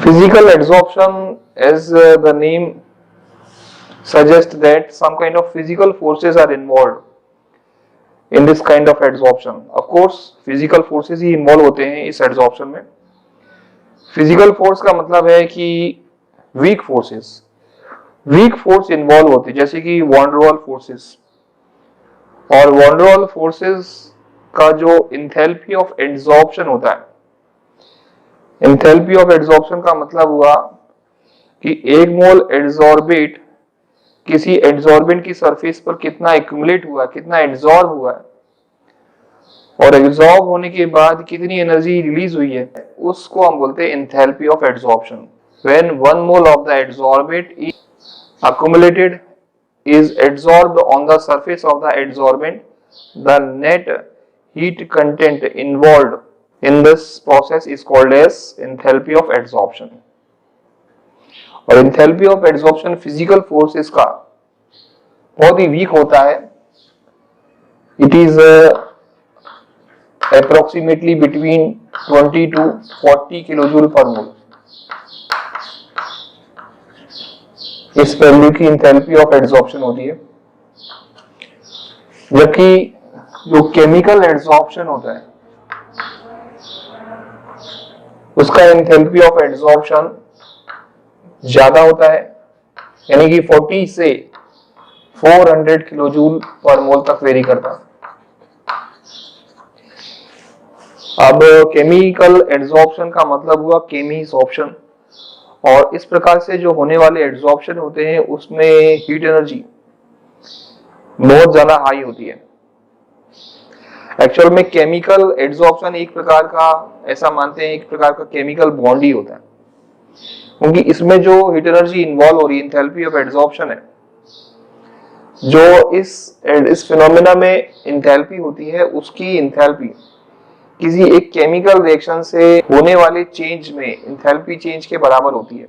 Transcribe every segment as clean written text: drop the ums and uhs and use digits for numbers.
Physical absorption, as the name suggests, that some kind of physical forces are involved in this kind of adsorption. Of course, physical forces he involve होते हैं इस adsorption में. Physical force का मतलब है कि weak force involve होते हैं, जैसे कि van der Waals forces. और van der Waals forces का जो enthalpy of adsorption होता है, एंथैल्पी ऑफ एडसॉर्प्शन का मतलब हुआ कि एक मोल एडसॉर्बेट किसी एडसॉर्बेंट की सरफेस पर कितना एक्यूमुलेट हुआ, कितना एडसॉर्ब हुआ है, और एडसॉर्ब होने के बाद कितनी एनर्जी रिलीज हुई है, उसको हम बोलते हैं enthalpy of adsorption. When one mole of the adsorbate is accumulated is adsorbed on the surface of the adsorbent, the net heat content involved in this process is called as enthalpy of adsorption. और enthalpy of adsorption physical forces का बहुत ही week होता है. It is approximately between 20 to 40 kilojoule per mole. इस value की enthalpy of adsorption होती है. जबकि जो केमिकल एडसॉर्प्शन होता है उसका इंथैल्पी ऑफ एडसॉर्प्शन ज्यादा होता है, यानी कि 40 से 400 किलोजूल पर मोल तक वेरी करता है. अब केमिकल एडसॉर्प्शन का मतलब हुआ केमिसॉर्प्शन, और इस प्रकार से जो होने वाले एडसॉर्प्शन होते हैं उसमें हीट एनर्जी बहुत ज्यादा हाई होती है. एक्चुअल में केमिकल एडसॉर्प्शन एक प्रकार का, ऐसा मानते हैं, एक प्रकार का केमिकल बॉन्ड ही होता है, क्योंकि इसमें जो हीट एनर्जी इन्वॉल्व हो रही है, एंथैल्पी ऑफ एडसॉर्प्शन है, जो इस फिनोमेना में एंथैल्पी होती है, उसकी एंथैल्पी किसी एक केमिकल रिएक्शन से होने वाले चेंज में एंथैल्पी चेंज के बराबर होती है.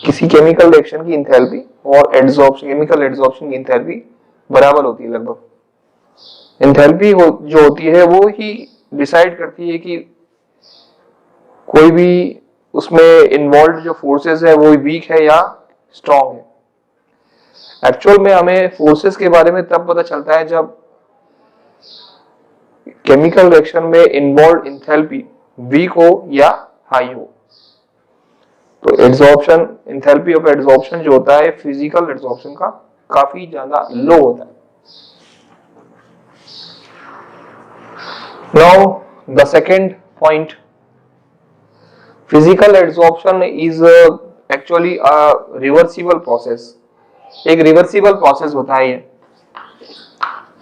किसी केमिकल रिएक्शन की एंथैल्पी और केमिकल एडसॉर्प्शन की एंथैल्पी बराबर होती है लगभग. एंथैल्पी जो होती है वो ही डिसाइड करती है कि कोई भी उसमें इन्वॉल्व जो फोर्सेस है वो वीक है या स्ट्रॉन्ग है. एक्चुअल में हमें फोर्सेस के बारे में तब पता चलता है जब केमिकल रिएक्शन में इन्वॉल्व एंथैल्पी वीक हो या हाई हो. तो एडसॉर्प्शन, एंथैल्पी ऑफ एडसॉर्प्शन जो होता है फिजिकल एडसॉर्प्शन का काफी ज्यादा लो होता है. Now the second point, physical adsorption is actually a reversible process. एक रिवर्सिबल प्रोसेस होता है ये.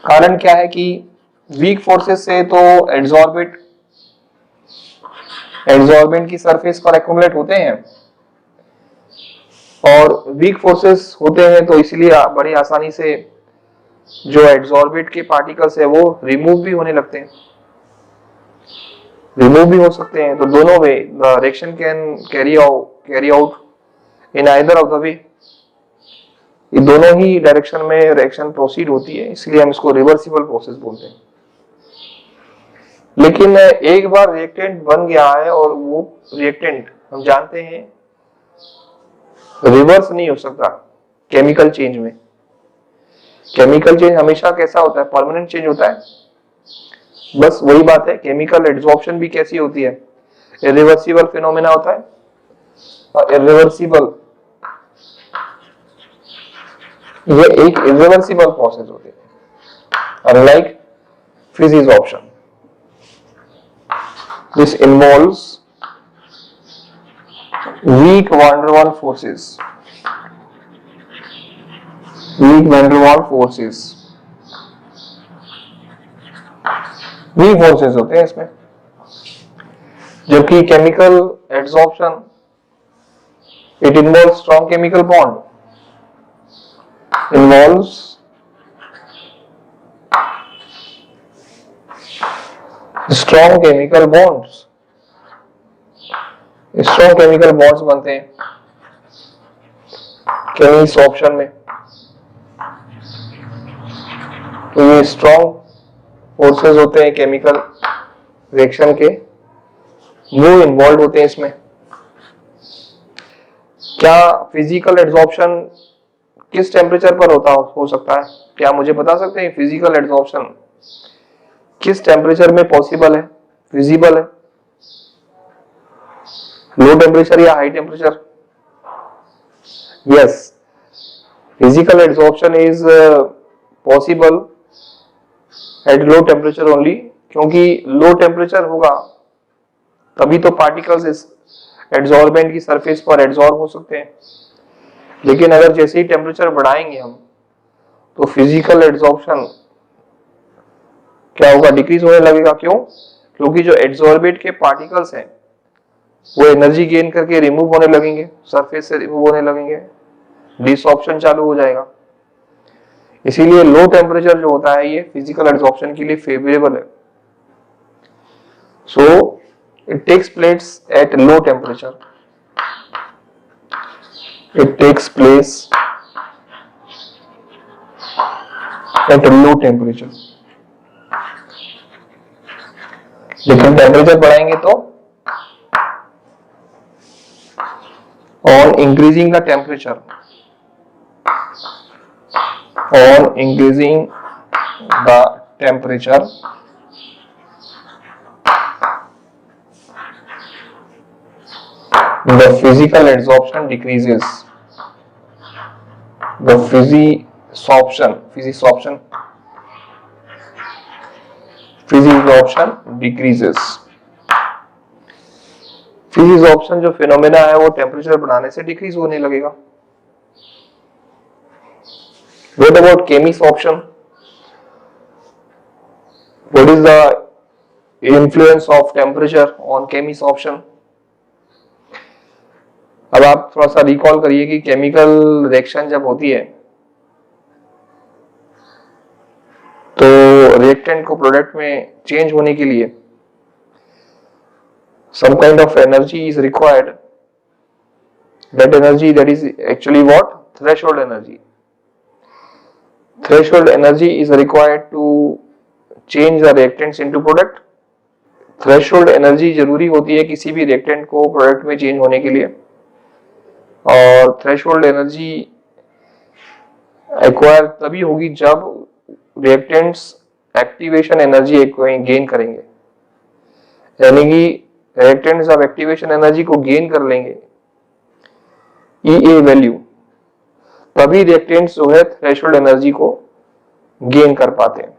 कारण क्या है कि वीक फोर्सेस से तो एडसॉर्बेंट की सरफेस पर एक्यूमुलेट होते हैं, और वीक फोर्सेस होते हैं तो इसलिए बड़ी आसानी से जो एडसॉर्बेंट के पार्टिकल्स है वो रिमूव भी होने लगते हैं, रिमूव भी हो सकते हैं. तो दोनों way the reaction can carry out in either of the way. ये दोनों ही डायरेक्शन में रिएक्शन प्रोसीड होती है, इसलिए हम इसको रिवर्सिबल प्रोसेस बोलते हैं. लेकिन एक बार रिएक्टेंट बन गया है और वो रिएक्टेंट हम जानते हैं रिवर्स नहीं हो सकता केमिकल चेंज में. केमिकल चेंज हमेशा कैसा होता है, परमानेंट चेंज होता है. बस वही बात है, केमिकल एडसॉर्प्शन भी कैसी होती है, इरिवर्सिबल फिनोमेना होता है. और इरिवर्सिबल, ये एक इरिवर्सिबल प्रोसेस होती है, unlike फिजिसॉर्प्शन. This involves weak van der Waals forces. Weak van der Waals forces. Weak forces होते हैं इसमें. जबकि chemical adsorption, it involves strong chemical bond. Involves strong chemical bonds. Strong chemical bonds बनते हैं chemisorption में. तो ये स्ट्रॉन्ग फोर्सेस होते हैं केमिकल रिएक्शन के, वो इन्वॉल्व होते हैं इसमें. क्या फिजिकल एड्सॉर्प्शन किस टेम्परेचर पर हो सकता है? क्या मुझे बता सकते हैं फिजिकल एड्सॉर्प्शन किस टेम्परेचर में पॉसिबल है, विजिबल है? लो टेम्परेचर या high temperature? Yes, physical adsorption is possible at low temperature only, क्योंकि लो टेम्परेचर होगा तभी तो पार्टिकल्स इस एड्सॉर्बेंट की सरफेस पर एड्सॉर्ब हो सकते हैं। लेकिन अगर जैसे ही टेम्परेचर बढ़ाएंगे हम तो फिजिकल एड्सॉर्प्शन क्या होगा, डिक्रीज होने लगेगा। क्यों? क्योंकि जो एड्सॉर्बेट के पार्टिकल्स हैं वो एनर्जी गेन करके रिमूव होने लगेंगे, सरफेस से रिमूव होने लगेंगे, डिसऑर्प्शन चालू हो जाएगा। इसीलिए लो टेम्परेचर जो होता है ये फिजिकल एड्सॉर्प्शन के लिए फेवरेबल है। So it takes place at low temperature, it takes place at a low temperature। लेकिन टेम्परेचर बढ़ाएंगे तो on increasing the temperature the physical adsorption decreases, the physisorption decreases। फिजिसॉर्प्शन जो फिनोमेना है वो टेम्परेचर बढ़ाने से डिक्रीज होने लगेगा। What about chemisorption? What is the influence of temperature on chemisorption? अब आप थोड़ा सा रिकॉल करिए कि केमिकल रिएक्शन जब होती है तो रिएक्टेंट को प्रोडक्ट में चेंज होने के लिए some kind of energy is required. That energy, that is actually what? Threshold energy. Threshold energy is required to change the reactants into product. Threshold energy जरूरी होती है किसी भी reactant को product में change होने के लिए, और threshold energy acquire तभी होगी जब reactants activation energy gain करेंगे, यानी कि रिएक्टेंट्स अब एक्टिवेशन एनर्जी को गेन कर लेंगे EA वैल्यू, तभी रिएक्टेंट्स जो है थ्रेशोल्ड एनर्जी को गेन कर पाते हैं।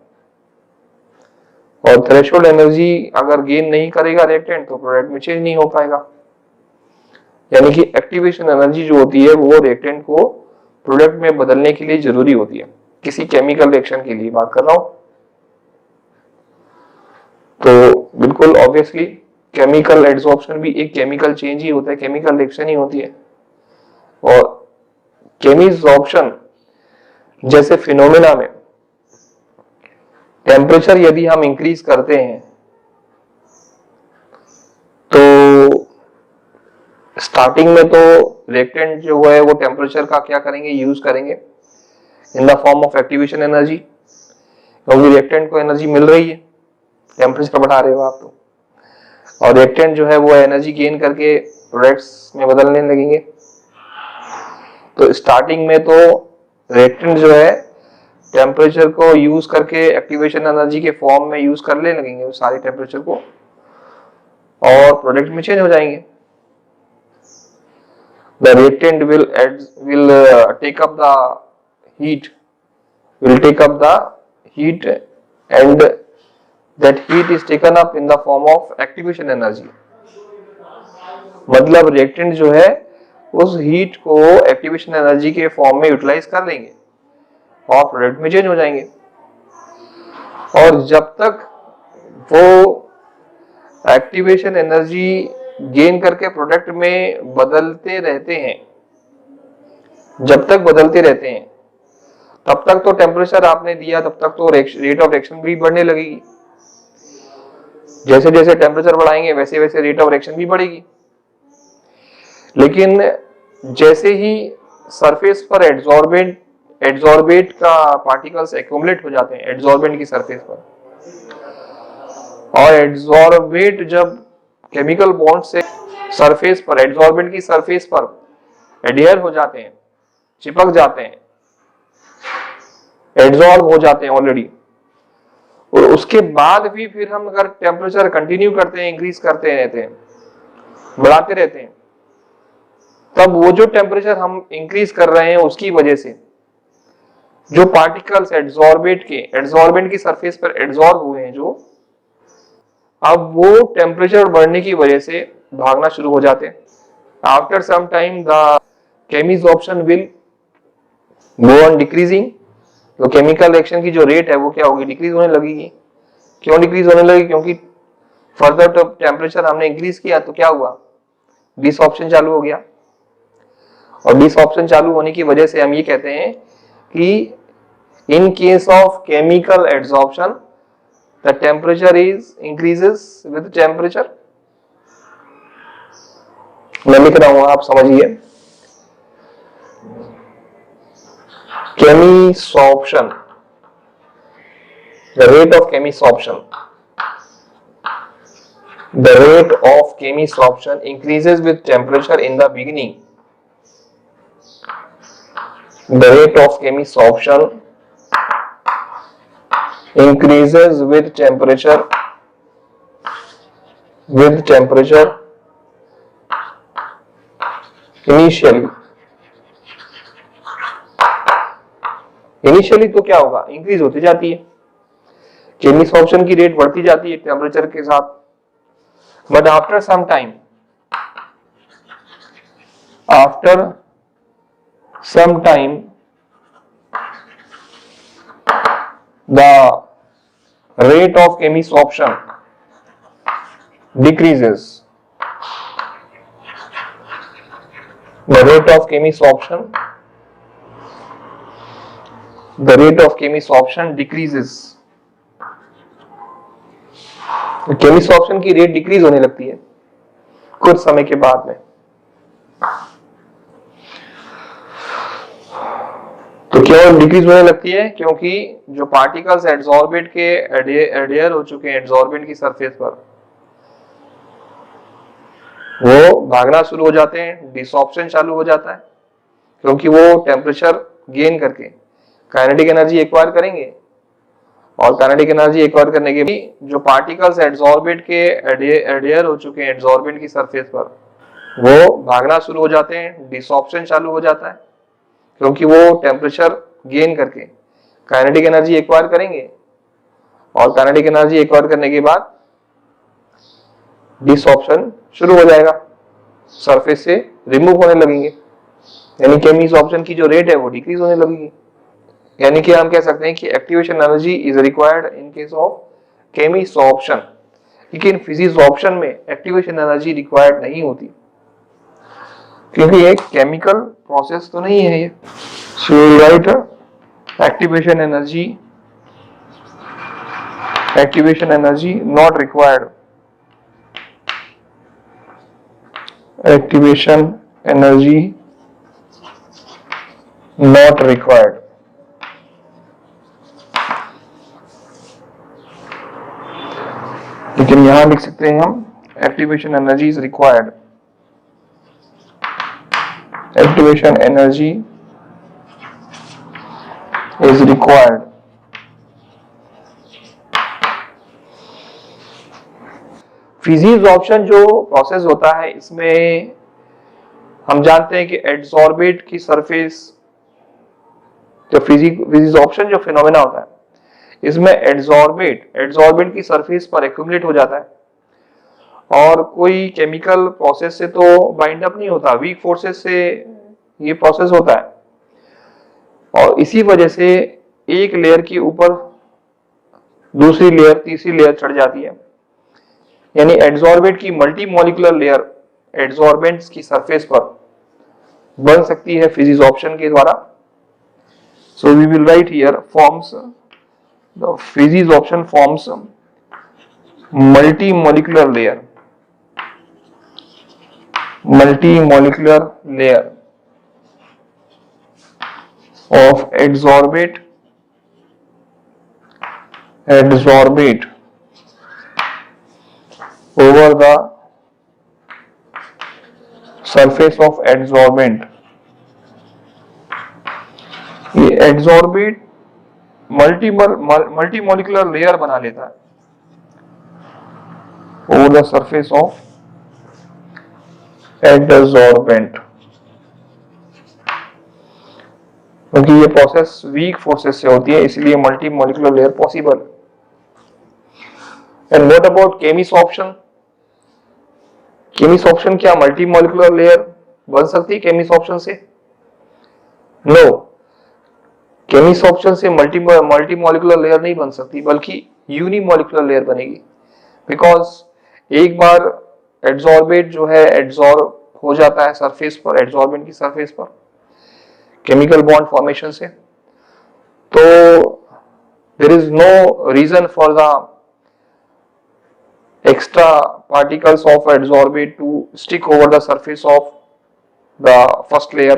और थ्रेशोल्ड एनर्जी अगर गेन नहीं करेगा रिएक्टेंट तो प्रोडक्ट में चेंज नहीं हो पाएगा। यानी कि एक्टिवेशन एनर्जी जो होती है वो रिएक्टेंट को प्रोडक्ट में बदलने के लिए जरूरी होती है, किसी केमिकल रिएक्शन के लिए बात कर रहा हूं। तो बिल्कुल ऑब्वियसली केमिकल एड्सॉर्प्शन भी एक केमिकल चेंज ही होता है, केमिकल रिएक्शन ही होती है। और केमिसॉर्प्शन जैसे फिनोमेना में टेम्परेचर यदि हम इंक्रीज करते हैं तो स्टार्टिंग में तो रिएक्टेंट जो है वो टेम्परेचर का क्या करेंगे, यूज करेंगे in the form of activation energy, क्योंकि रिएक्टेंट को एनर्जी मिल रही है, टेम्परेचर बढ़ा रहे हो आप तो, और रिएक्टेंट जो है वो एनर्जी गेन करके प्रोडक्ट्स में बदलने लगेंगे। तो स्टार्टिंग में तो रिएक्टेंट जो है टेम्परेचर को यूज करके एक्टिवेशन एनर्जी के फॉर्म में यूज करने लगेंगे उस सारे टेम्परेचर को, और प्रोडक्ट में चेंज हो जाएंगे। The reactant will take up the heat, and that heat is taken up in the form of activation energy। मतलब रिएक्टेंट जो है उस हीट को एक्टिवेशन एनर्जी के फॉर्म में यूटिलाइज कर लेंगे और प्रोडक्ट में चेंज हो जाएंगे। और जब तक वो एक्टिवेशन एनर्जी गेन करके प्रोडक्ट में बदलते रहते हैं, जब तक बदलते रहते हैं तब तक तो टेम्परेचर आपने दिया, तब तक तो रेट ऑफ रिएक्शन भी बढ़ने लगेगी। जैसे जैसे टेम्परेचर बढ़ाएंगे वैसे वैसे रेट ऑफ रिएक्शन भी बढ़ेगी। लेकिन जैसे ही सरफेस पर एड्सॉर्बेट का पार्टिकल्स एक्यूमुलेट हो जाते हैं एड्सॉर्बेंट की सरफेस पर, और एड्सॉर्बेट जब केमिकल बॉन्ड से सरफेस पर, एड्सॉर्बेंट की सरफेस पर एडहेयर हो जाते हैं, चिपक जाते हैं, एड्सॉर्ब हो जाते हैं ऑलरेडी, और उसके बाद भी फिर हम अगर टेम्परेचर कंटिन्यू करते हैं, इंक्रीज करते रहते हैं, बढ़ाते रहते हैं, तब वो जो टेम्परेचर हम इंक्रीज कर रहे हैं उसकी वजह से जो पार्टिकल्स एड्सॉर्बेंट की सरफेस पर एड्सॉर्ब हुए हैं, जो अब वो टेम्परेचर बढ़ने की वजह से भागना शुरू हो जाते हैं। After some time the chemisorption will go on decreasing, तो केमिकल रिएक्शन की जो रेट है वो क्या होगी, डिक्रीज होने लगेगी। क्यों डिक्रीज होने लगी, क्योंकि फर्दर टेम्परेचर हमने इंक्रीज किया तो क्या हुआ, डिसऑर्प्शन चालू हो गया, और डिसऑर्प्शन चालू होने की वजह से हम ये कहते हैं कि इन case of chemical adsorption the temperature is increases with temperature. मैं लिख रहा हूं, आप समझिए। Chemisorption, the rate of chemisorption. The rate of chemisorption increases with temperature in the beginning. The rate of chemisorption increases with temperature initially तो क्या होगा, increase होती जाती है, केमिसॉर्प्शन की रेट बढ़ती जाती है टेम्परेचर के साथ, but after some time the rate of chemisorption decreases. The rate of chemissorption decreases. Chemisorption की रेट डिक्रीज होने लगती है कुछ समय के बाद में। तो क्यों डिक्रीज होने लगती है, क्योंकि जो पार्टिकल्स एड्सॉर्बेंट के एडहेयर हो चुके हैं एड्सॉर्बेंट की सरफेस पर, वो भागना शुरू हो जाते हैं, डिसऑर्प्शन चालू हो जाता है, क्योंकि वो टेम्परेचर गेन करके काइनेटिक एनर्जी एक्वायर करेंगे, और काइनेटिक एनर्जी एक्वायर करने के बाद जो पार्टिकल्स एड्सॉर्बेंट के एडहेयर हो चुके हैं एड्सॉर्बेंट की सरफेस पर, वो भागना शुरू हो जाते हैं, डिसऑर्प्शन चालू हो जाता है, क्योंकि वो टेम्परेचर गेन करके काइनेटिक एनर्जी एक्वायर करेंगे, और काइनेटिक एनर्जी एक्वायर करने के बाद डिसऑर्प्शन शुरू हो जाएगा, सरफेस से रिमूव होने लगेंगे, यानी केमिसॉर्प्शन की जो रेट है वो डिक्रीज होने लगेगी। यानी कि हम कह सकते हैं कि activation energy is required in case of chemisorption, लेकिन फिजिसॉर्प्शन में एक्टिवेशन एनर्जी रिक्वायर्ड नहीं होती, क्योंकि ये केमिकल प्रोसेस तो नहीं है ये। So right, activation energy not required, activation energy not required. लेकिन यहां लिख सकते हैं हम activation energy is required. Activation energy is required. फिजिसॉर्प्शन जो प्रोसेस होता है, इसमें हम जानते हैं कि एड्सॉर्बेट की सरफेस, जो फिजिसॉर्प्शन जो फिनोमेना होता है, इसमें एड्सॉर्बेंट की सरफेस पर एक्यूमुलेट हो जाता है, और कोई केमिकल प्रोसेस से तो बाइंड अप नहीं होता, वीक फोर्सेस से ये प्रोसेस होता है, और इसी वजह से एक लेयर के ऊपर दूसरी लेयर, तीसरी लेयर चढ़ जाती है, यानी एड्सॉर्बेंट की मल्टी मॉलिक्यूलर लेयर एड्सॉर्बेंट्स की सरफेस पर बन सकती है फिजिसॉर्प्शन के द्वारा। So we will write here forms, the physisorption forms multi molecular layer of adsorbate over the surface of adsorbent adsorbate multimolecular layer बना लेता है over the surface of adsorbent, क्योंकि ये प्रोसेस वीक फोर्सेस से होती है, इसलिए multimolecular layer possible. And what about chemisorption? Chemisorption क्या मल्टीमोलिकुलर लेयर बन सकती है केमिसॉर्प्शन से? नो, केमिसॉर्प्शन से मल्टीमोलिकुलर लेयर नहीं बन सकती, बल्कि यूनिमोलिकुलर लेयर बनेगी। बिकॉज एक बार एडसॉर्बेट जो है एडसॉर्ब हो जाता है सरफेस पर, एडसॉर्बेंट की सरफेस पर केमिकल बॉन्ड फॉर्मेशन से, तो there is no reason for the extra particles of adsorbate to stick over the surface of the first layer।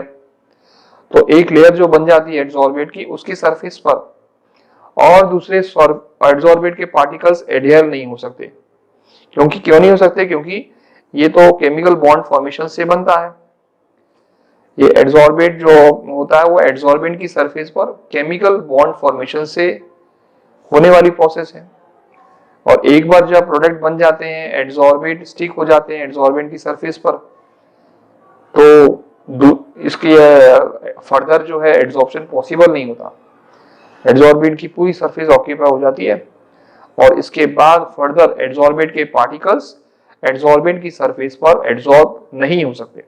तो एक लेयर जो बन जाती है एडसॉर्बेट की उसकी सरफेस पर, और दूसरे एडसॉर्बेट के पार्टिकल्स एडहेयर नहीं हो सकते। क्योंकि क्यों नहीं हो सकते? क्योंकि ये तो केमिकल बॉन्ड फॉर्मेशन से बनता है। ये एडसॉर्बेट जो होता है वो एडसॉर्बेंट की सरफेस पर केमिकल बॉन्ड फॉर्मेशन से होने वाली प्रोसेस है। और एक बार जब प्रोडक्ट बन जाते हैं, एडसॉर्बेट स्टिक हो जाते हैं एडसॉर्बेंट की सरफेस पर, तो इसकी फर्दर जो है एडसॉर्प्शन पॉसिबल नहीं होता। एडसॉर्बेंट की पूरी सरफेस ऑक्यूपाई हो जाती है और इसके बाद फर्दर एडसॉर्बेंट के पार्टिकल्स एडसॉर्बेंट की सरफेस पर एडसॉर्ब नहीं हो सकते।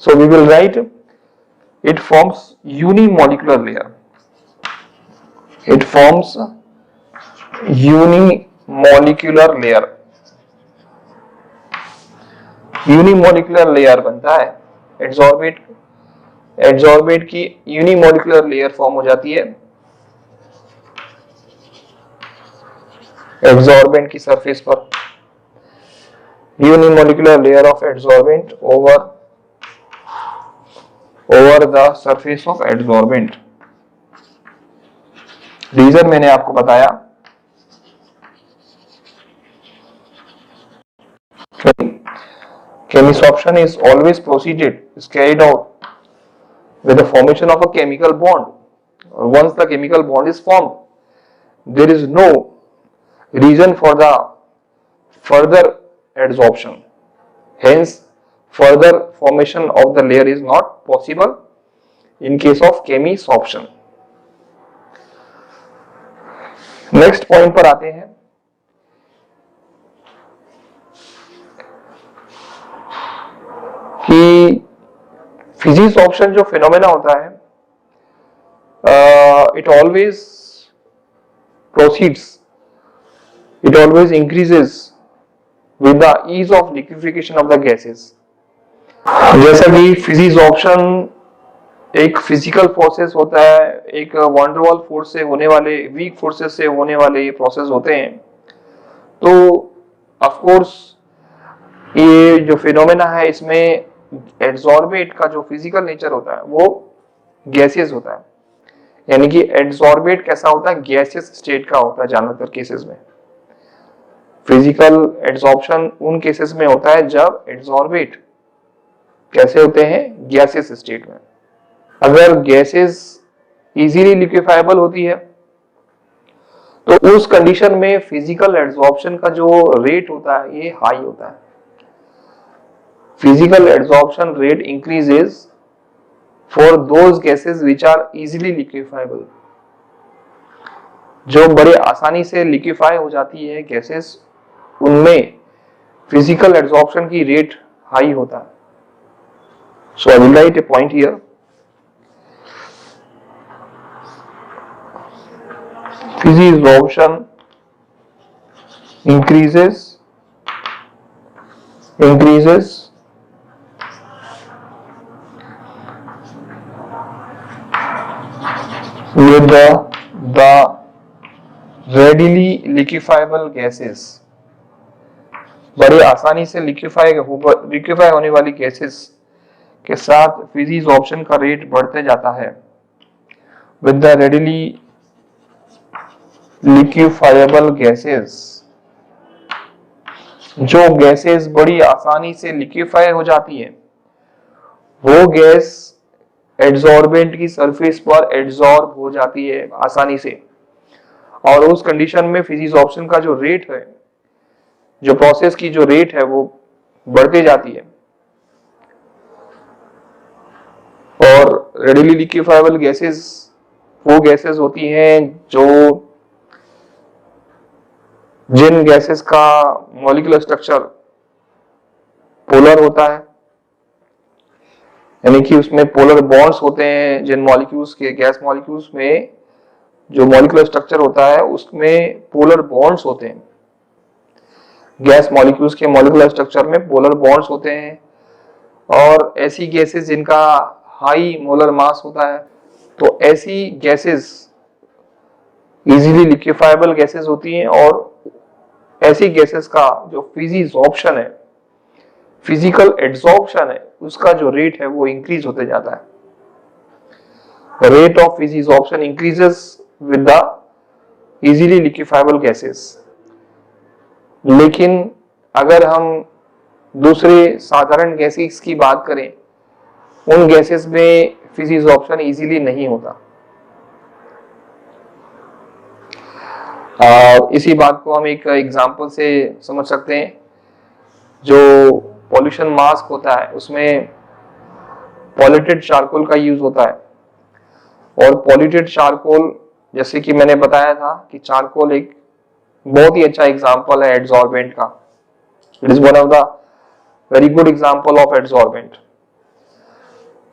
So we will write it forms unimolecular layer, it forms unimolecular layer, unimolecular layer बनता है एडसॉर्बेट की यूनिमोलिकुलर लेयर फॉर्म हो जाती है एडसॉर्बेंट की सरफेस पर, unimolecular layer of adsorbent over the surface of adsorbent. Reason मैंने आपको बताया, Chemissorption is always is carried out with the formation of a chemical bond. Once the chemical bond is formed, there is no reason for the further adsorption. Hence, further formation of the layer is not possible in case of chemissorption. Next point पर आते हैं। कि फिजिसॉर्प्शन जो phenomena होता है, it always proceeds, it always increases with the ease of liquefaction of the gases। जैसा कि फिजिसॉर्प्शन एक फिजिकल प्रोसेस होता है, एक वैन डर वाल्स फोर्स से होने वाले, वीक फोर्सेस से होने वाले ये प्रोसेस होते हैं, तो ऑफ कोर्स ये जो फिनोमेना है इसमें एडसॉर्बेट का जो फिजिकल नेचर होता है वो गैसियस होता है। यानी कि एडसॉर्बेट कैसा होता है? गैसियस स्टेट का होता है ज्यादातर केसेस में। फिजिकल एडसॉर्प्शन उन केसेस में होता है जब एडसॉर्बेट कैसे होते हैं? गैसियस स्टेट में। अगर गैसेस इजीली लिक्विफाइबल होती है तो उस कंडीशन में फिजिकल एडसॉर्प्शन का जो रेट होता है ये हाई होता है। Physical adsorption rate increases for those gases which are easily liquefiable। जो बड़े आसानी से लिक्विफाई हो जाती है गैसेस, उनमें फिजिकल एडसॉर्प्शन की रेट हाई होता है। So I will write a point here। Physisorption increases with the readily liquefiable gases। बड़े आसानी से लिक्विफाई होने वाली गैसेस के साथ फिजिसॉर्प्शन का रेट बढ़ते जाता है। with the readily liquefiable gases, जो गैसेस बड़ी आसानी से लिक्विफाई हो जाती है वो गैस एड्सॉर्बेंट की सरफेस पर एड्सॉर्ब हो जाती है आसानी से, और उस कंडीशन में फिजिसॉर्प्शन का जो रेट है, जो प्रोसेस की जो रेट है वो बढ़ती जाती है। और रेडिली लिक्विफाइबल गैसेस वो गैसेस होती हैं जिन गैसेस का मॉलिक्यूलर स्ट्रक्चर पोलर होता है, यानी कि उसमें पोलर बॉन्ड्स होते हैं। जिन मॉलिक्यूल्स के, गैस मॉलिक्यूल्स में जो मॉलिक्यूलर स्ट्रक्चर होता है उसमें पोलर बॉन्ड्स होते हैं। गैस मॉलिक्यूल्स के मॉलिक्यूलर स्ट्रक्चर में पोलर बॉन्ड्स होते हैं। और ऐसी गैसेस जिनका हाई मोलर मास होता है, तो ऐसी गैसेस इजीली लिक्विफाइबल गैसेस होती हैं। और ऐसी गैसेस का जो फिजिसॉर्प्शन है, फिजिकल एड्सॉर्प्शन है, उसका जो रेट है वो इंक्रीज होते जाता है। Rate of physisorption increases with the easily liquefiable gases. लेकिन अगर हम दूसरे साधारण गैसेस की बात करें, उन गैसेस में फिजिसॉर्प्शन इजीली नहीं होता। इसी बात को हम एक एग्जांपल से समझ सकते हैं। जो पॉल्यूशन मास्क होता है उसमें पॉल्यूटेड चारकोल का यूज होता है। और पॉल्यूटेड चारकोल, जैसे कि मैंने बताया था कि चारकोल एक बहुत ही अच्छा एग्जांपल है एड्सॉर्बेंट का। It is one of the very good example of adsorbent.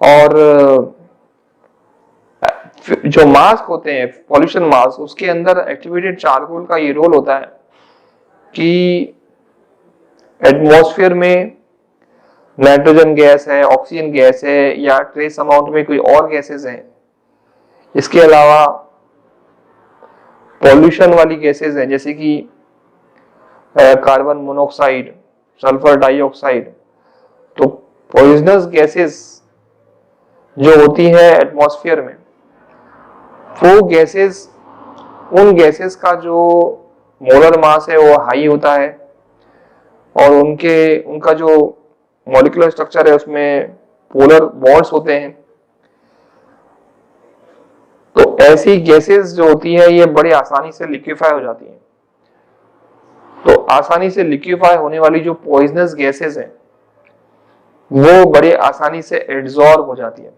और जो मास्क होते हैं, पॉल्यूशन मास्क, उसके अंदर एक्टिवेटेड चारकोल का ये रोल होता है कि एटमॉस्फेयर में नाइट्रोजन गैस है, ऑक्सीजन गैस है, या ट्रेस अमाउंट में कोई और गैसेस हैं, इसके अलावा पॉल्यूशन वाली गैसेस हैं, जैसे कि कार्बन मोनोऑक्साइड, सल्फर डाइऑक्साइड। तो पॉइजनस गैसेस जो होती है एटमॉस्फेयर में, वो गैसेस, उन गैसेस का जो मोलर मास है वो हाई होता है, और उनका जो मॉलिक्यूलर स्ट्रक्चर है उसमें पोलर बॉन्ड्स होते हैं। तो ऐसी गैसेस जो होती है ये बड़े आसानी से लिक्विफाई हो जाती हैं। तो आसानी से लिक्विफाई होने वाली जो पॉइजनस गैसेस हैं वो बड़े आसानी से एड्सॉर्ब हो जाती है।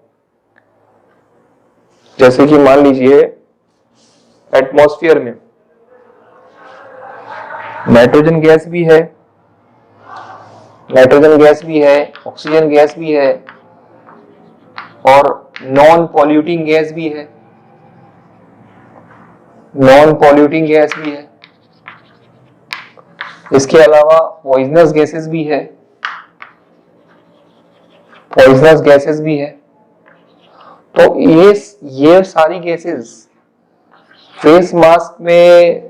जैसे कि मान लीजिए एटमॉस्फेयर में नाइट्रोजन गैस भी है, ऑक्सीजन गैस भी है, और नॉन पॉल्यूटिंग गैस भी है, इसके अलावा पॉइजनस गैसेस भी है। तो ये सारी गैसेस फेस मास्क में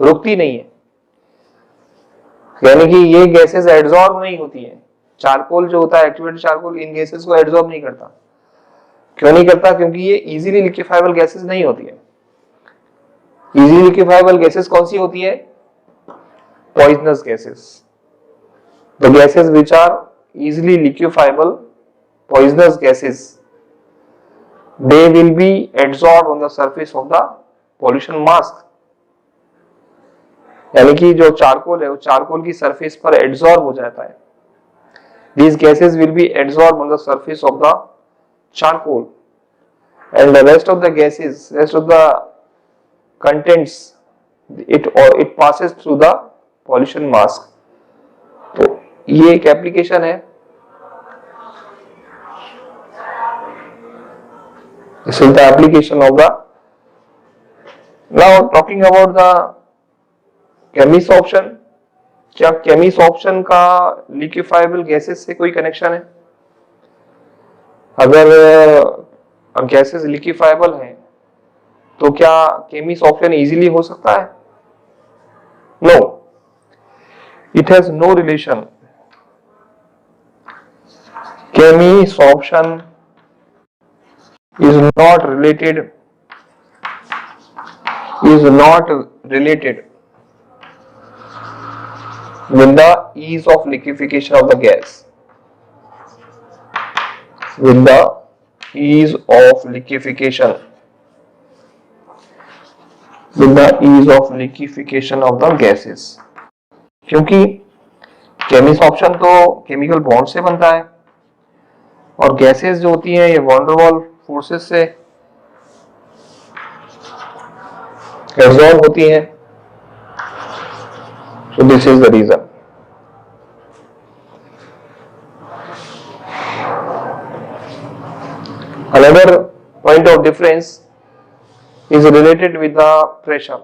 रुकती नहीं है, यानी कि ये गैसेस एड्सॉर्ब नहीं होती है। चारकोल जो होता है, एक्टिवेटेड चारकोल, इन गैसेस को एड्सॉर्ब नहीं करता। क्यों नहीं करता? क्योंकि ये इजीली लिक्विफाइबल गैसेस नहीं होती है। इजीली लिक्विफाइबल गैसेस कौन सी होती है? Poisonous gases. The gases which are easily liquefiable, poisonous gases, they will be adsorbed on the surface of the pollution mask। यानी कि जो चारकोल है वो चारकोल की सरफेस पर एड्सॉर्ब हो जाता है। These gases will be adsorbed on the surface of the charcoal, and the rest of the gases, rest of the contents, it passes through the pollution mask। तो ये एक एप्लीकेशन है। This is the application of the, now talking about the chemisoption। क्या chemisoption का liquefiable gases से कोई connection है? अगर गैसेस लिक्विफाइबल हैं तो क्या chemisoption इजीली हो सकता है? No, it has no relation। chemisoption is not related with the ease of liquefaction of the gas, with the ease of liquefaction, with the ease of liquefaction of the gases। क्योंकि Cummins option तो chemical bond से बनता है और gases जो होती हैं ये वॉन डेर वाल फोर्सेस से एब्जॉर्ब होती हैं। So this is the reason. Another point of difference is related with the pressure।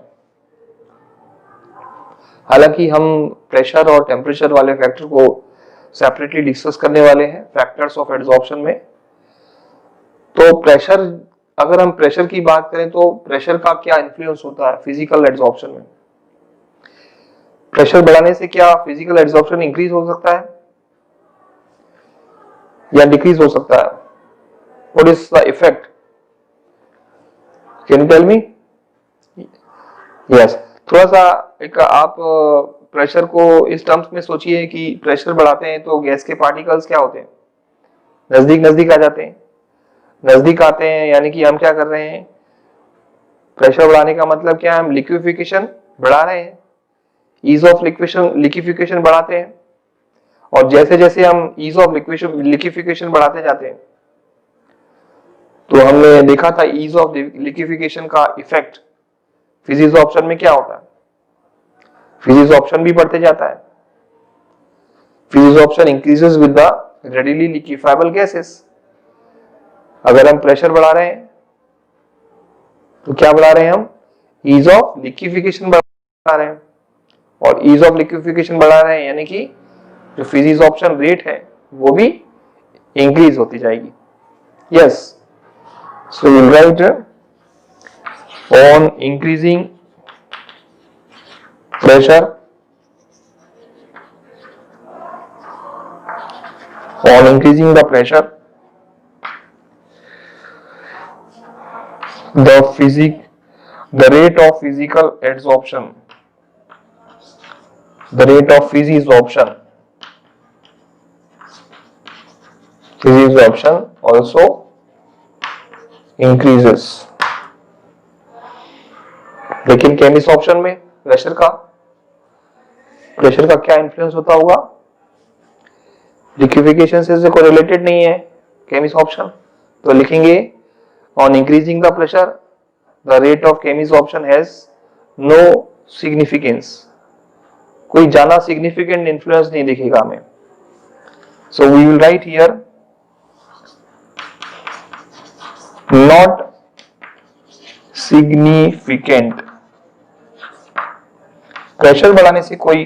हालांकि हम प्रेशर और टेम्परेचर वाले फैक्टर को सेपरेटली डिस्कस करने वाले हैं फैक्टर्स ऑफ एड्सॉर्प्शन में। तो प्रेशर, अगर हम प्रेशर की बात करें तो प्रेशर का क्या इन्फ्लुएंस होता है फिजिकल एड्सॉर्प्शन में? प्रेशर बढ़ाने से क्या फिजिकल एड्सॉर्प्शन इंक्रीज हो सकता है या डिक्रीज हो सकता है? What is the effect? Can you tell me? Yes, थोड़ा सा एक आप प्रेशर को इस टर्म्स में सोचिए कि प्रेशर बढ़ाते हैं तो गैस के पार्टिकल्स क्या होते हैं? नजदीक नजदीक आ जाते हैं। नजदीक आते हैं यानी कि हम क्या कर रहे हैं? प्रेशर बढ़ाने का मतलब क्या है? हम लिक्विफिकेशन बढ़ा रहे हैं, ईज ऑफ लिक्विफिकेशन बढ़ाते हैं। और जैसे जैसे हम ईज ऑफ लिक्विफिकेशन बढ़ाते जाते हैं तो हमने देखा था ईज ऑफ लिक्विफिकेशन का इफेक्ट फिजिक्स ऑप्शन में क्या होता है? फिजिक्स ऑप्शन भी बढ़ते जाता है। Physisorption increases with the readily liquefiable gases. अगर हम प्रेशर बढ़ा रहे हैं तो क्या बढ़ा रहे हैं हम? ईज ऑफ लिक्विफिकेशन बढ़ा रहे हैं। और ईज ऑफ लिक्विफिकेशन बढ़ा रहे हैं यानी कि जो फिजिक्स ऑप्शन रेट है वो भी इंक्रीज होती जाएगी। Yes, so will write on increasing pressure, on increasing the pressure, the rate of physical adsorption, the rate of physisorption also increases। लेकिन केमिस ऑप्शन में प्रेशर का क्या इन्फ्लुएंस होता होगा? लिक्विफिकेशन से कोरिलेटेड नहीं है केमिस ऑप्शन, तो लिखेंगे on increasing the pressure the rate of chemisorption has no significance. कोई ज्यादा सिग्निफिकेंट इन्फ्लुएंस नहीं दिखेगा हमें। So we will write here not significant. Pressure बढ़ाने से कोई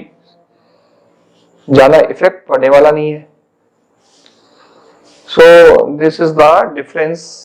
ज्यादा इफेक्ट पड़ने वाला नहीं है। So this is the difference